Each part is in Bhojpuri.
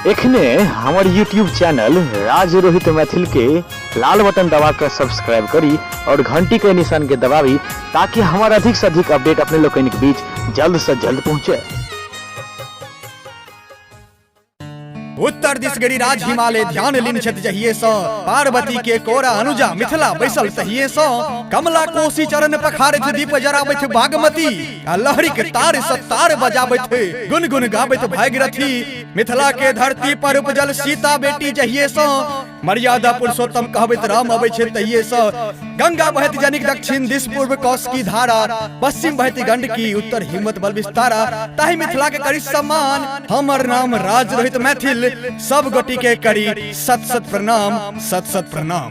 एखने हमार यूट्यूब चैनल राज रोहित मैथिल के लाल बटन दबा कर सब्सक्राइब करी और घंटी के निशान के दबावी ताकि हमारा अधिक से अधिक अपडेट अपने लोग के बीच जल्द से जल्द पहुंचे। उत्तर दिस गिरिराज हिमालय ध्यान लीन छत जहिए सो पार्वती के कोरा अनुजा मिथिला बैसल तहिए सो कमला कोसी चरण पखारत दीप जराबैत बागमती आ लहरी के तार सतार बजाबैत गुनगुन गाबैत भागीरथी मिथिला के धरती पर उपजल सीता बेटी जहिए सो मर्यादा पुरुषोत्तम कहबैत राम अबै छै तहिए सो गंगा बहत जनिक दक्षिण दिस पूर्व कौश की धारा पश्चिम बहती गंडकी उत्तर हिम्मत बल विस्तारा ताहि मिथिला के करी सम्मान हमर नाम राज रोहित मैथिल सब गोटी के करी सत सत प्रणाम सत सत प्रणाम।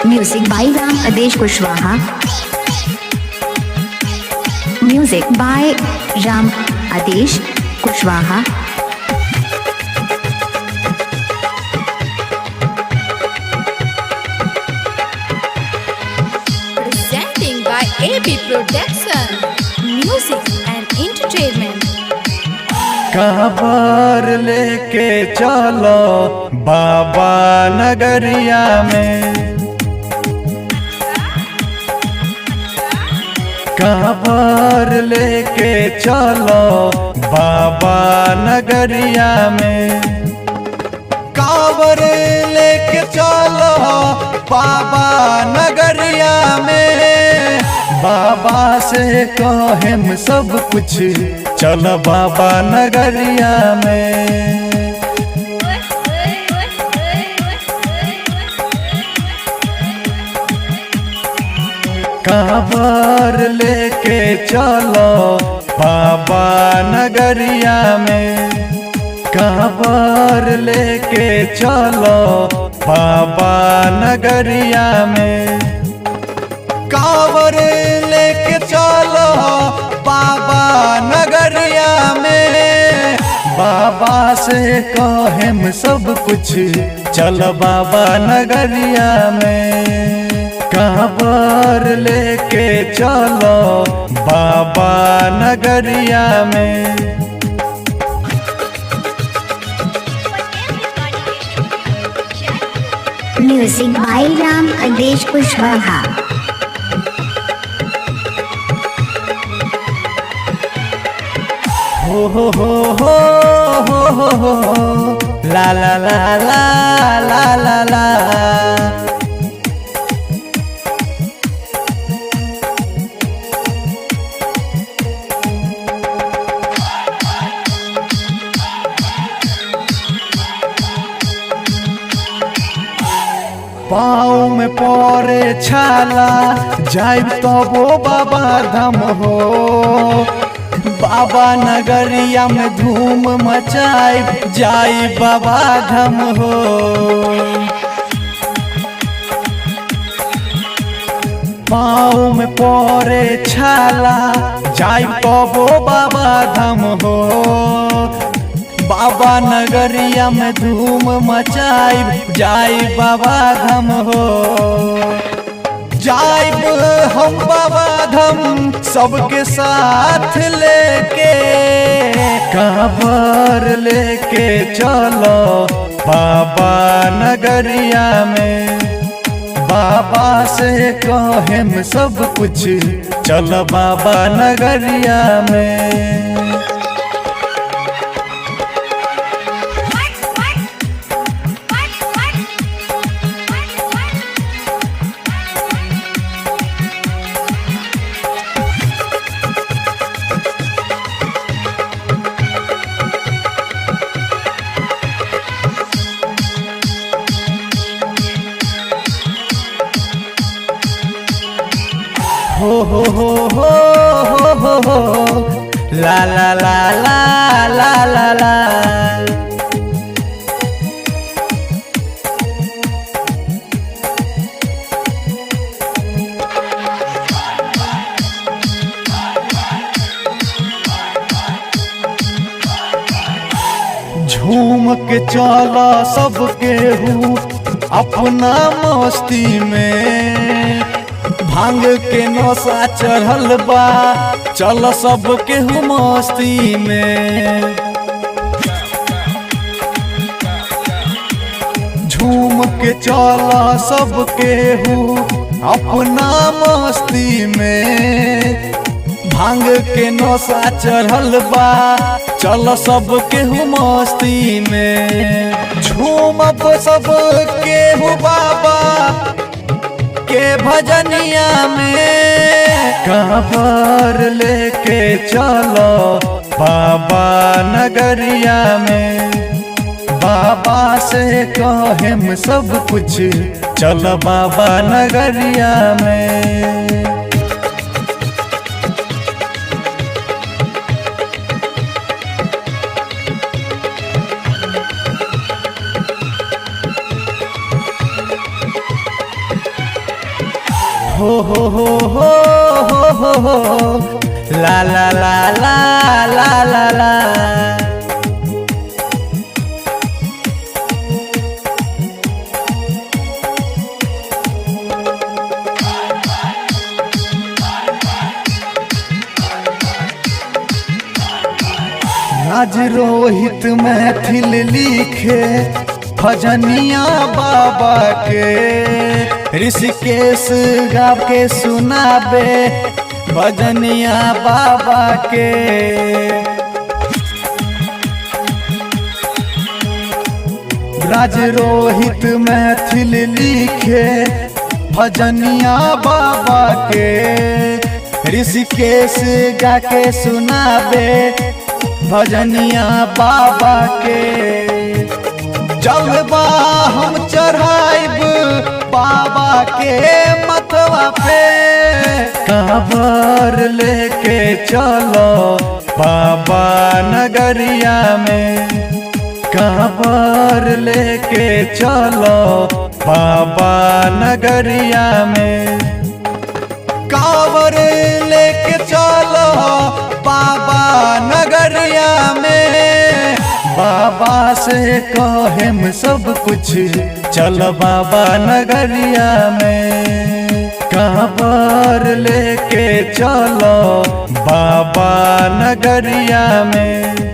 म्यूजिक बाय राम आदेश कुशवाहा। म्यूजिक बाय राम आदेश Kushwaha. Presenting by AB Production, Music and Entertainment। काबर लेके चलो बाबा नगरिया में, काबर लेके चलो बाबा नगरिया में, काबर लेके चलो बाबा नगरिया में, बाबा से कहेम सब कुछ चल बाबा नगरिया में। काबर लेके चलो बाबा नगरिया में, काबर लेके चलो बाबा नगरिया में, काबर लेके चलो बाबा नगरिया में, बाबा से कहेम सब कुछ चल बाबा नगरिया में। काबर लेके चलो बाबा नगरिया में। म्यूजिक बाय राम आदेश कुशवाहा। हो हो हो हो हो हो ला ला ला ला ला ला ला। पाँव में पड़े छाला जाइब तबो बाबा धाम हो, बाबा नगरिया में धूम मचाइब जाई बाबा धाम हो। पाँव में पड़े छाला जाइब तबो बाबा धाम हो, बाबा नगरिया में धूम मचाइब जाई बाबा धाम हो। जाइब हम बाबा धाम सबके साथ लेके, काबर लेके चलो बाबा नगरिया में, बाबा से कहेम सब कुछ चल बाबा नगरिया में। हो हो हो हो हो हो ला ला ला ला ला ला ला। झूम के चला सबके हूँ अपना मस्ती में, भांग के नशा चढ़ल बा चल सबके हूँ मस्ती में, झूम के चला सबके हूँ अपना मस्ती में, भांग के नशा चढ़ल बा चल सबके हूँ मस्ती में, झूमब सबके हूँ बाबा के भजनिया में, कांवर लेके चलो बाबा नगरिया में, बाबा से कहेम सब कुछ चलो बाबा नगरिया में। हो हो हो हो हो हो ला ला ला ला ला ला ला। राज रोहित मैथिल लिखे भजनिया बाबा के, ऋषिकेश गा के सुनाबे भजनिया बाबा के, राज रोहित मैथिल लिखे भजनिया बाबा के, ऋषिकेश गा के सुनाबे भजनिया बाबा के। जलवा हम चढ़ाइब बाबा के मतवा पे, कांवर लेके चलो बाबा नगरिया में, कांवर लेके चलो बाबा नगरिया में, कांवर लेके चलो बाबा नगरिया में, बाबा से कहेम सब कुछ चल बाबा नगरिया में, कांवर लेके चलो बाबा नगरिया में।